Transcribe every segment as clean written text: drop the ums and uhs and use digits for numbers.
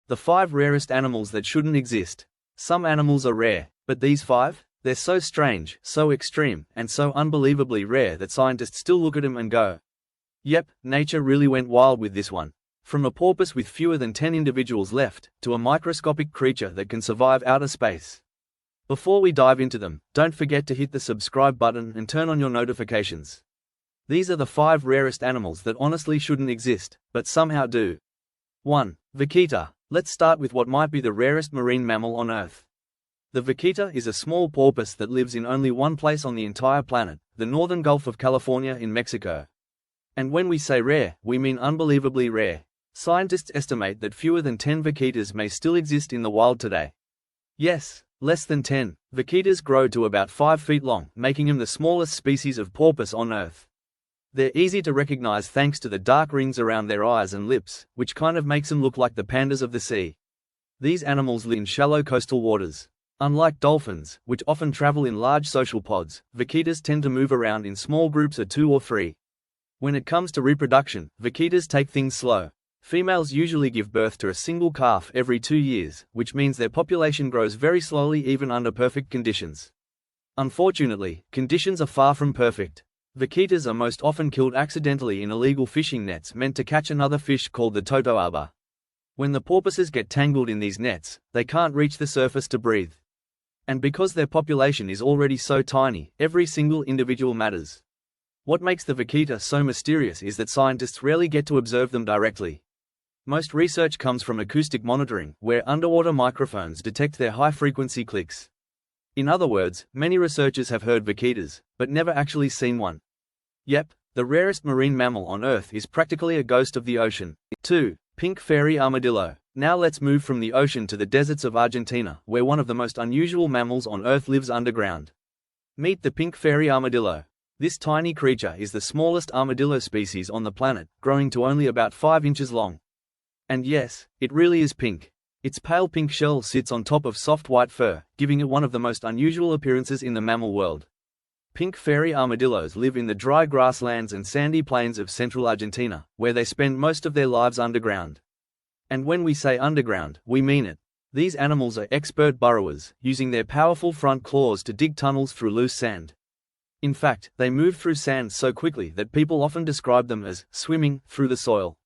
The 5 rarest animals that shouldn't exist. Some animals are rare, but these 5? They're so strange, so extreme, and so unbelievably rare that scientists still look at them and go, yep, nature really went wild with this one. From a porpoise with fewer than 10 individuals left, to a microscopic creature that can survive outer space. Before we dive into them, don't forget to hit the subscribe button and turn on your notifications. These are the 5 rarest animals that honestly shouldn't exist, but somehow do. 1. Vikita. Let's start with what might be the rarest marine mammal on Earth. The Vikita is a small porpoise that lives in only one place on the entire planet, the northern Gulf of California in Mexico. And when we say rare, we mean unbelievably rare. Scientists estimate that fewer than 10 Vikitas may still exist in the wild today. Yes, less than 10. Vikitas grow to about 5 feet long, making them the smallest species of porpoise on Earth. They're easy to recognize thanks to the dark rings around their eyes and lips, which kind of makes them look like the pandas of the sea. These animals live in shallow coastal waters. Unlike dolphins, which often travel in large social pods, Vikitas tend to move around in small groups of 2 or 3. When it comes to reproduction, Vikitas take things slow. Females usually give birth to a single calf every 2 years, which means their population grows very slowly even under perfect conditions. Unfortunately, conditions are far from perfect. Vikitas are most often killed accidentally in illegal fishing nets meant to catch another fish called the totoaba. When the porpoises get tangled in these nets, they can't reach the surface to breathe. And because their population is already so tiny, every single individual matters. What makes the Vikita so mysterious is that scientists rarely get to observe them directly. Most research comes from acoustic monitoring, where underwater microphones detect their high-frequency clicks. In other words, many researchers have heard Vikitas, but never actually seen one. Yep, the rarest marine mammal on Earth is practically a ghost of the ocean. 2. Pink fairy armadillo. Now let's move from the ocean to the deserts of Argentina, where one of the most unusual mammals on Earth lives underground. Meet the pink fairy armadillo. This tiny creature is the smallest armadillo species on the planet, growing to only about 5 inches long. And yes, it really is pink. Its pale pink shell sits on top of soft white fur, giving it one of the most unusual appearances in the mammal world. Pink fairy armadillos live in the dry grasslands and sandy plains of central Argentina, where they spend most of their lives underground. And when we say underground, we mean it. These animals are expert burrowers, using their powerful front claws to dig tunnels through loose sand. In fact, they move through sand so quickly that people often describe them as swimming through the soil.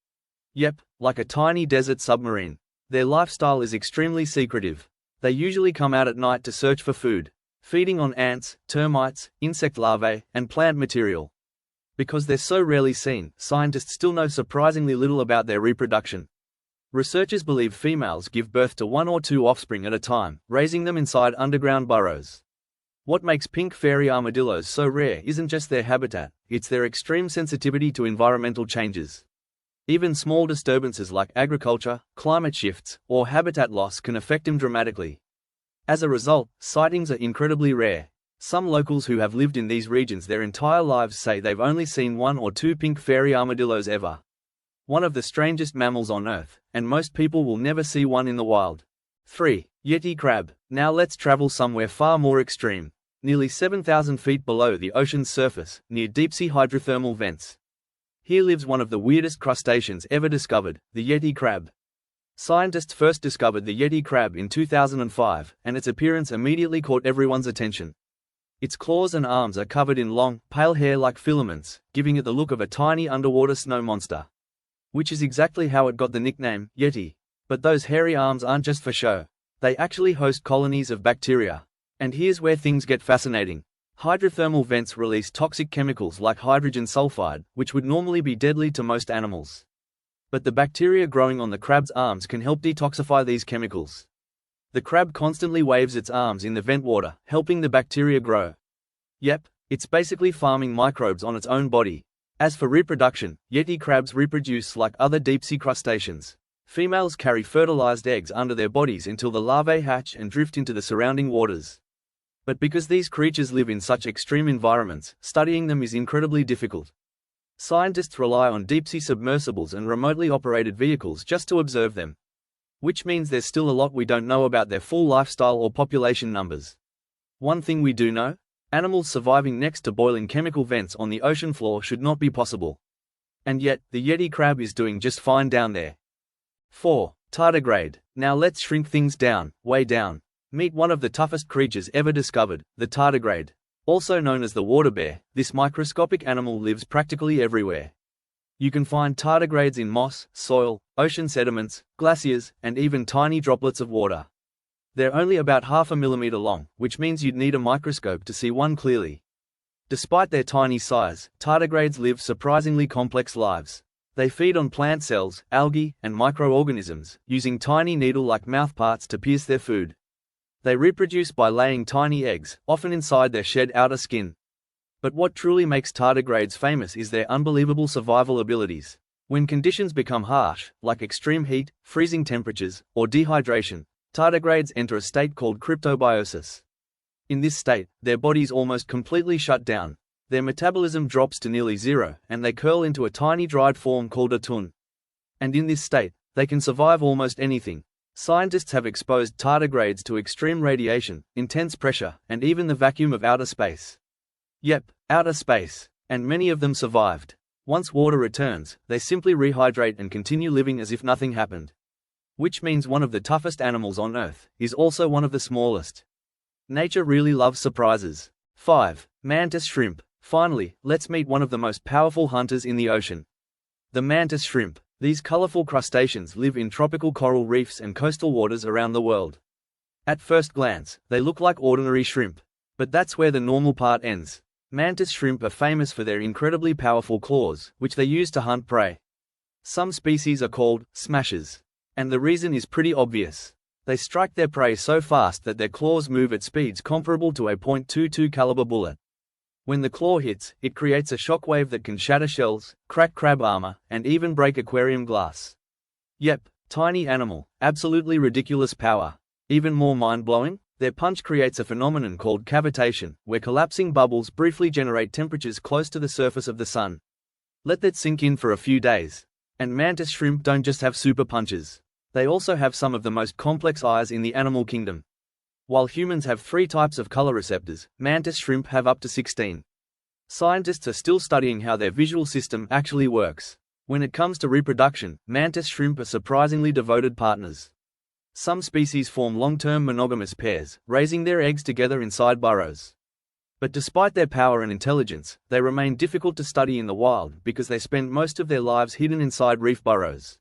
Yep, like a tiny desert submarine. Their lifestyle is extremely secretive. They usually come out at night to search for food, feeding on ants, termites, insect larvae, and plant material. Because they're so rarely seen, scientists still know surprisingly little about their reproduction. Researchers believe females give birth to 1 or 2 offspring at a time, raising them inside underground burrows. What makes pink fairy armadillos so rare isn't just their habitat, it's their extreme sensitivity to environmental changes. Even small disturbances like agriculture, climate shifts, or habitat loss can affect them dramatically. As a result, sightings are incredibly rare. Some locals who have lived in these regions their entire lives say they've only seen 1 or 2 pink fairy armadillos ever. One of the strangest mammals on Earth, and most people will never see one in the wild. 3. Yeti crab. Now let's travel somewhere far more extreme. Nearly 7,000 feet below the ocean's surface, near deep-sea hydrothermal vents. Here lives one of the weirdest crustaceans ever discovered, the Yeti crab. Scientists first discovered the Yeti crab in 2005, and its appearance immediately caught everyone's attention. Its claws and arms are covered in long, pale hair like filaments, giving it the look of a tiny underwater snow monster. Which is exactly how it got the nickname, Yeti. But those hairy arms aren't just for show. They actually host colonies of bacteria. And here's where things get fascinating. Hydrothermal vents release toxic chemicals like hydrogen sulfide, which would normally be deadly to most animals. But the bacteria growing on the crab's arms can help detoxify these chemicals. The crab constantly waves its arms in the vent water, helping the bacteria grow. Yep, it's basically farming microbes on its own body. As for reproduction, Yeti crabs reproduce like other deep-sea crustaceans. Females carry fertilized eggs under their bodies until the larvae hatch and drift into the surrounding waters. But because these creatures live in such extreme environments, studying them is incredibly difficult. Scientists rely on deep-sea submersibles and remotely operated vehicles just to observe them. Which means there's still a lot we don't know about their full lifestyle or population numbers. One thing we do know? Animals surviving next to boiling chemical vents on the ocean floor should not be possible. And yet, the Yeti crab is doing just fine down there. 4. Tardigrade. Now let's shrink things down, way down. Meet one of the toughest creatures ever discovered, the tardigrade. Also known as the water bear, this microscopic animal lives practically everywhere. You can find tardigrades in moss, soil, ocean sediments, glaciers, and even tiny droplets of water. They're only about half a millimeter long, which means you'd need a microscope to see one clearly. Despite their tiny size, tardigrades live surprisingly complex lives. They feed on plant cells, algae, and microorganisms, using tiny needle-like mouthparts to pierce their food. They reproduce by laying tiny eggs, often inside their shed outer skin. But what truly makes tardigrades famous is their unbelievable survival abilities. When conditions become harsh, like extreme heat, freezing temperatures, or dehydration, tardigrades enter a state called cryptobiosis. In this state, their bodies almost completely shut down. Their metabolism drops to nearly zero, and they curl into a tiny dried form called a tun. And in this state, they can survive almost anything. Scientists have exposed tardigrades to extreme radiation, intense pressure, and even the vacuum of outer space. Yep, outer space. And many of them survived. Once water returns, they simply rehydrate and continue living as if nothing happened. Which means one of the toughest animals on Earth is also one of the smallest. Nature really loves surprises. 5. Mantis shrimp. Finally, let's meet one of the most powerful hunters in the ocean. The mantis shrimp. These colorful crustaceans live in tropical coral reefs and coastal waters around the world. At first glance, they look like ordinary shrimp. But that's where the normal part ends. Mantis shrimp are famous for their incredibly powerful claws, which they use to hunt prey. Some species are called smashers. And the reason is pretty obvious. They strike their prey so fast that their claws move at speeds comparable to a .22 caliber bullet. When the claw hits, it creates a shockwave that can shatter shells, crack crab armor, and even break aquarium glass. Yep, tiny animal, absolutely ridiculous power. Even more mind-blowing? Their punch creates a phenomenon called cavitation, where collapsing bubbles briefly generate temperatures close to the surface of the sun. Let that sink in for a few days. And mantis shrimp don't just have super punches. They also have some of the most complex eyes in the animal kingdom. While humans have 3 types of color receptors, mantis shrimp have up to 16. Scientists are still studying how their visual system actually works. When it comes to reproduction, mantis shrimp are surprisingly devoted partners. Some species form long-term monogamous pairs, raising their eggs together inside burrows. But despite their power and intelligence, they remain difficult to study in the wild because they spend most of their lives hidden inside reef burrows.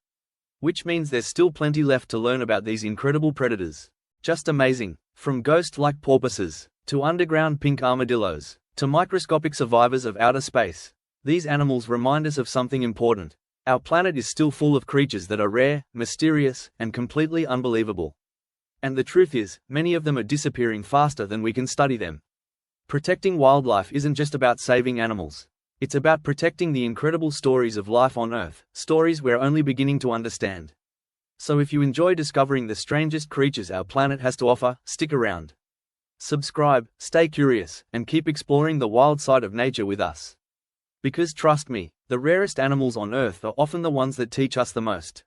Which means there's still plenty left to learn about these incredible predators. Just amazing. From ghost-like porpoises, to underground pink armadillos, to microscopic survivors of outer space. These animals remind us of something important. Our planet is still full of creatures that are rare, mysterious, and completely unbelievable. And the truth is, many of them are disappearing faster than we can study them. Protecting wildlife isn't just about saving animals. It's about protecting the incredible stories of life on Earth, stories we're only beginning to understand. So if you enjoy discovering the strangest creatures our planet has to offer, stick around. Subscribe, stay curious, and keep exploring the wild side of nature with us. Because trust me, the rarest animals on Earth are often the ones that teach us the most.